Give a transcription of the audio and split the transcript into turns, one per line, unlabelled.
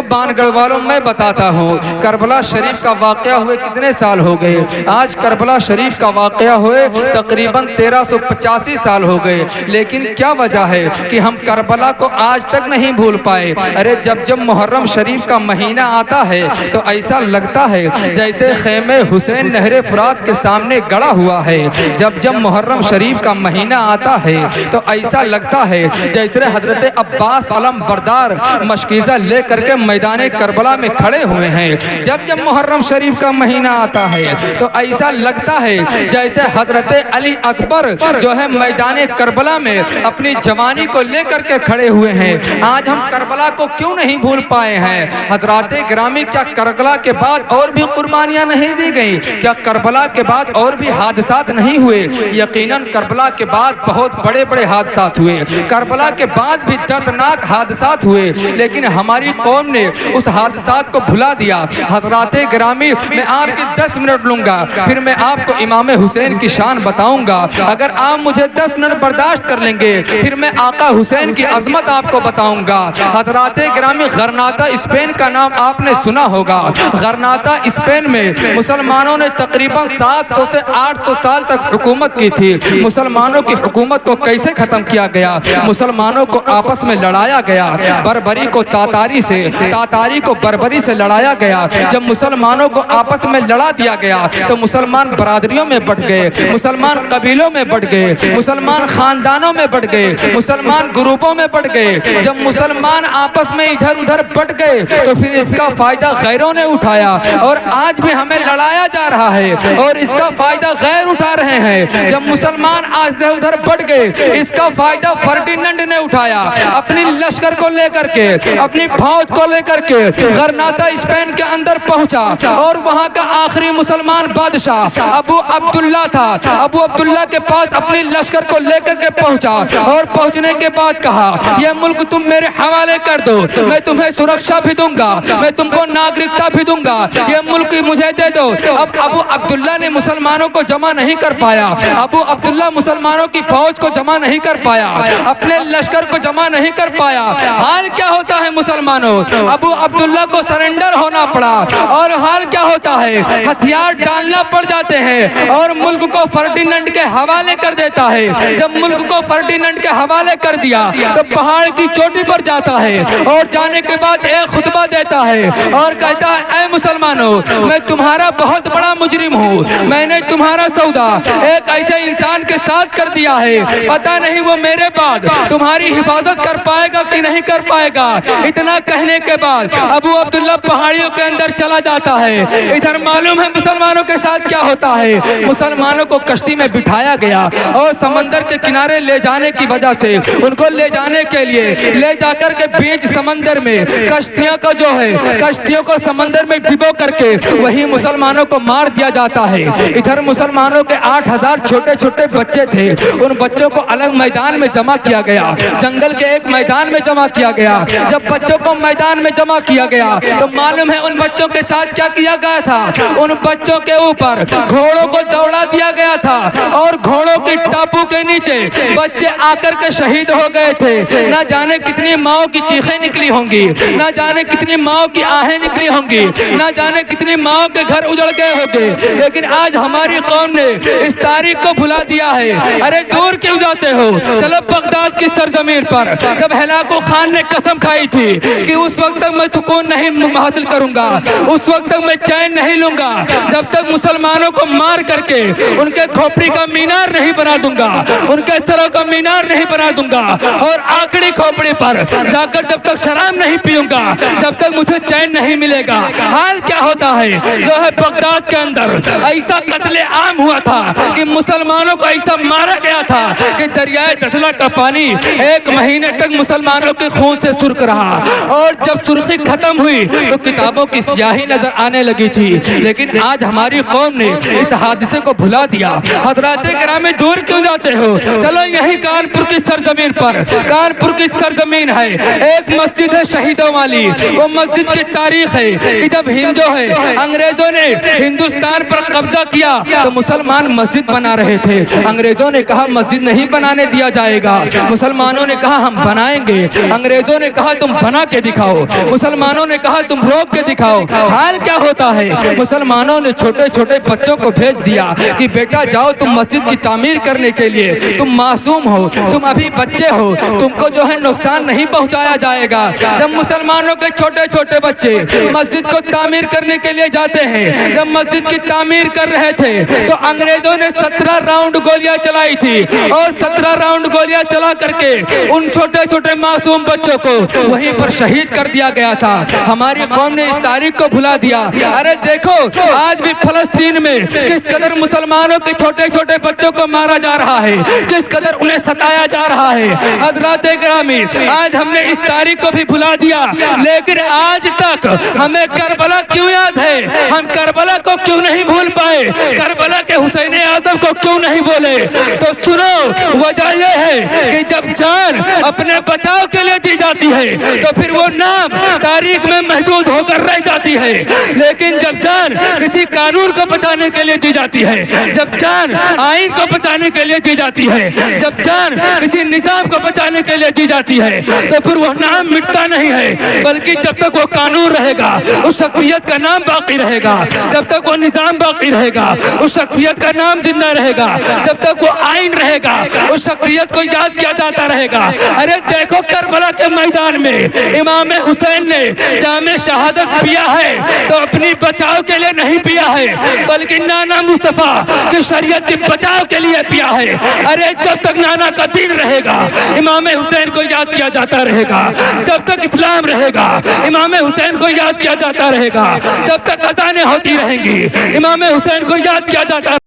بانگڑ والوں میں بتاتا ہوں کربلا شریف کا واقعہ ہوئے کتنے سال ہو گئے؟ آج کربلا شریف کا واقعہ ہوئے تقریباً 1385 سال ہو گئے، لیکن کیا وجہ ہے کہ ہم کربلا کو آج تک نہیں بھول پائے؟ ارے جب محرم شریف کا مہینہ آتا ہے تو ایسا لگتا ہے جیسے خیمہ حسین نہر فرات کے سامنے گڑا ہوا ہے۔ جب محرم شریف کا مہینہ آتا ہے تو ایسا لگتا ہے جیسے حضرت عباس علم بردار مشکیزہ لے کر کے میدان کربلا میں کھڑے ہوئے ہیں۔ جب محرم شریف کا مہینہ آتا ہے تو ایسا لگتا ہے جیسے حضرت علی اکبر جو ہے میدان کربلا میں اپنی جوانی کو لے کر کے کھڑے ہوئے ہیں۔ آج ہم کربلا کو کیوں نہیں بھول پائے ہیں؟ حضرات گرامی، کیا کربلا کے بعد اور بھی قربانیاں نہیں دی گئیں؟ کیا کربلا کے بعد اور بھی حادثات نہیں ہوئے؟ یقیناً کربلا کے بعد بہت بڑے حادثات ہوئے، کربلا کے بعد بھی دردناک حادثات ہوئے، لیکن ہماری قوم نے اس حادثات کو بھلا دیا۔ حضرات گرامی، میں آپ کی 10 منٹ لوں گا، پھر میں آپ کو امام حسین کی شان بتاؤں گا۔ اگر آپ مجھے 10 منٹ برداشت کر لیں گے پھر میں آقا حسین کی عظمت آپ کو بتاؤں گا۔ حضرات گرامی، غرناطہ اسپین کا نام آپ نے سنا ہوگا۔ غرناطہ اسپین میں مسلمانوں نے تقریباً 700 سے 800 سال تک حکومت کی تھی۔ مسلمانوں کی حکومت کو کیسے ختم کیا گیا؟ مسلمانوں کو آپس میں لڑایا گیا، بربری کو تاتاری سے، تاتاری کو بربری سے لڑایا گیا۔ جب مسلمانوں کو آپس میں لڑا دیا گیا تو مسلمان برادریوں میں بٹ گئے، مسلمان قبیلوں میں بٹ گئے، مسلمان خاندانوں میں بٹ گئے، مسلمان گروپوں میں بٹ گئے۔ جب مسلمان آپس میں ادھر ادھر بٹ گئے تو پھر اس کا فائدہ غیروں نے اٹھایا، اور آج بھی ہمیں لڑایا جا رہا ہے اور اس کا فائدہ غیر اٹھا رہے ہیں۔ جب مسلمان آج ادھر بٹ گئے، اس کا فائدہ فرڈیننڈ نے اٹھایا، اپنی لشکر کو لے کر کے، اپنی فوج کو لے کر کے غرناطہ اسپین کے اندر پہنچا، اور وہاں کا آخری مسلمان بادشاہ ابو عبداللہ تھا۔ ابو عبداللہ کے پاس اپنی لشکر کو لے کر کے پہنچا، اور پہنچنے کے بعد کہا یہ ملک تم میرے حوالے کر دو، میں تمہیں سرکشا بھی دوں گا، میں تم کو ناگرکتا بھی دوں گا، یہ ملک مجھے دے دو۔ اب ابو عبداللہ نے مسلمانوں کو جمع نہیں کر پایا، ابو عبداللہ مسلمانوں کی فوج کو جمع نہیں کر پایا، اپنے لشکر کو جمع نہیں کر پایا۔ حال کیا ہوتا ہے مسلمانوں؟ ابو عبداللہ کو سرنڈر ہونا پڑا، اور حال کیا ہوتا ہے؟ ہتھیار ڈالنا پڑ جاتے ہیں اور ملک کو فرڈیننڈ کے حوالے کر دیتا ہے۔ جب ملک کو فرڈیننڈ کے حوالے کر دیا تو پہاڑ کی چوٹی پر جاتا ہے، اور جانے کے بعد ایک خطبہ دیتا ہے اور کہتا ہے اے مسلمانوں، میں تمہارا بہت بڑا مجرم ہوں، میں نے تمہارا سودا ایک ایسے انسان کے ساتھ کر دیا ہے، پتہ نہیں وہ میرے بعد تمہاری حفاظت کر پائے گا کہ نہیں کر پائے گا۔ اتنا کہنے کے بعد ابو عبداللہ پہاڑیوں کے اندر چلا جاتا ہے۔ ادھر معلوم ہے مسلمانوں کے ساتھ کیا ہوتا ہے؟ مسلمانوں کو کشتی میں بٹھایا گیا، اور سمندر کے کنارے لے جانے کی وجہ سے ان کو لے جانے کے لیے لے جا کر کے بیچ سمندر میں کشتیوں کو جو ہے کشتیوں کو سمندر میں ڈبو کر کے وہی مسلمانوں کو مار دیا جاتا ہے۔ ادھر مسلمانوں کے 8000 چھوٹے چھوٹے بچے تھے، ان بچوں کو الگ میدان میں جمع کیا گیا، جنگل کے ایک میدان میں جمع کیا گیا۔ جب بچوں کو میدان میں جمع کیا گیا تو معلوم ہے ان بچوں کے ساتھ کیا کیا گیا تھا؟ ان بچوں کے اوپر گھوڑوں کو دوڑا دیا گیا تھا، اور گھوڑوں کی ٹاپو کے نیچے بچے آ کر کے شہید ہو گئے تھے۔ نہ جانے کتنی ماؤں کی چیخیں نکلی ہوں گی، نہ جانے کتنی ماؤں کی آہیں نکلی ہوں گی، نہ جانے کتنی ماؤں کے گھر اجڑ گئے ہوں گے، لیکن آج ہماری قوم نے اس تاریخ کو بھلا دیا ہے۔ ارے دور کیوں جاتے ہو؟ چلو بغداد کی سرزمین پر جب ہلاکو خان نے قسم کھائی تھی کہ اس وقت تک میں سکون نہیں حاصل کروں گا، اس وقت تک میں چین نہیں لوں گا جب تک مسلمانوں کو مار کر کے ان کے کھوپڑی کا مینار نہیں بنا دوں گا، ان کے سروں کا مینار نہیں بنا دوں گا، اور آخری کھوپڑی پر جا کر جب تک شراب نہیں پیوں گا جب تک مجھے چین نہیں ملے گا۔ حال کیا ہوتا ہے؟ جو ہے بغداد کے اندر ایسا قتل عام ہوا تھا کہ مسلمانوں کو ایسا مارا گیا تھا کہ دریائے دجلہ کا پانی 1 مہینے تک مسلمانوں کے خون سے سرخ رہا، اور جب سرخی ختم ہوئی تو کتابوں کی سیاہی نظر آنے لگی تھی۔ لیکن آج ہماری قوم نے اس حادثے کو بھلا دیا۔ حضرات گرامی، دور کیوں جاتے ہو؟ چلو یہی کانپور کی سرزمین پر، کانپور کی سرزمین ہے، ایک مسجد ہے شہیدوں والی، وہ مسجد مسجد کی تاریخ ہے کہ جب ہندو ہے انگریزوں نے ہندوستان پر قبضہ کیا تو مسلمان مسجد بنا رہے تھے. انگریزوں نے کہا مسجد نہیں بنانے دیا جائے گا. مسلمانوں نے کہا ہم بنائیں گے. انگریزوں نے کہا تم بنا کے دکھاؤ. مسلمانوں نے کہا تم روک کے دکھاؤ. حال کیا ہوتا ہے؟ مسلمانوں نے چھوٹے چھوٹے بچوں کو بھیج دیا کہ بیٹا جاؤ تم مسجد کی تعمیر کرنے کے لیے. تم معصوم ہو, تم ابھی بچے ہو, تم کو جو ہے نقصان نہیں پہنچایا جائے گا. جب مسلمانوں کے چھوٹے چھوٹے بچے مسجد کو تعمیر کرنے کے لیے جاتے ہیں, جب مسجد کی تعمیر کر رہے تھے تو انگریزوں نے 17 راؤنڈ گولیاں چلائی تھی اور 17 راؤنڈ گولیاں چلا کر کے ان چھوٹے چھوٹے معصوم بچوں کو وہیں پر شہید کر دیا گیا تھا. ہماری قوم نے اس تاریخ کو بھلا دیا. ارے دیکھو آج بھی فلسطین میں کس قدر مسلمانوں کے چھوٹے چھوٹے بچوں کو مارا جا رہا ہے, کس قدر انہیں ستایا جا رہا ہے. حضرات گرامی, آج ہم نے اس تاریخ کو بھی بھلا دیا, لیکن آج تک ہمیں کربلا کیوں یاد ہے؟ ہم کربلا کو کیوں نہیں بھول پائے؟ کربلا کے حسین اعظم کو کیوں نہیں بولے؟ تو سنو, وجہ یہ ہے کہ جب جان اپنے بچاؤ کے لیے دی جاتی ہے تو پھر وہ نام تاریخ میں محدود ہو کر رہ جاتی ہے, لیکن جب جان کسی قانون کو بچانے کے لیے دی جاتی ہے, جب جان آئین کو بچانے کے لیے دی جاتی ہے, جب جان کسی نظام کو بچانے کے لیے دی جاتی ہے تو پھر وہ نام مٹتا نہیں ہے, بلکہ جب تک وہ قانون رہے گا اس شخصیت کا نام باقی رہے گا, جب تک وہ نظام باقی رہے گا اس شخصیت کا نام زندہ رہے گا, جب تک وہ آئین رہے گا اس شخصیت کو یاد کیا جاتا رہے گا. ارے دیکھو کربلا کے میدان میں امام حسین نے جام شہادت پیا ہے تو اپنی بچاؤ کے لیے نہیں پیا ہے, بلکہ نانا مصطفیٰ کی شریعت کی بچاؤ کے لیے پیا ہے. ارے جب تک نانا کا دین رہے گا امام حسین کو یاد کیا جاتا رہے گا, جب تک اسلام رہے گا امام حسین کو یاد کیا جاتا رہے گا, جب تک اذانیں ہوتی رہیں گی امام حسین کو یاد کیا جاتا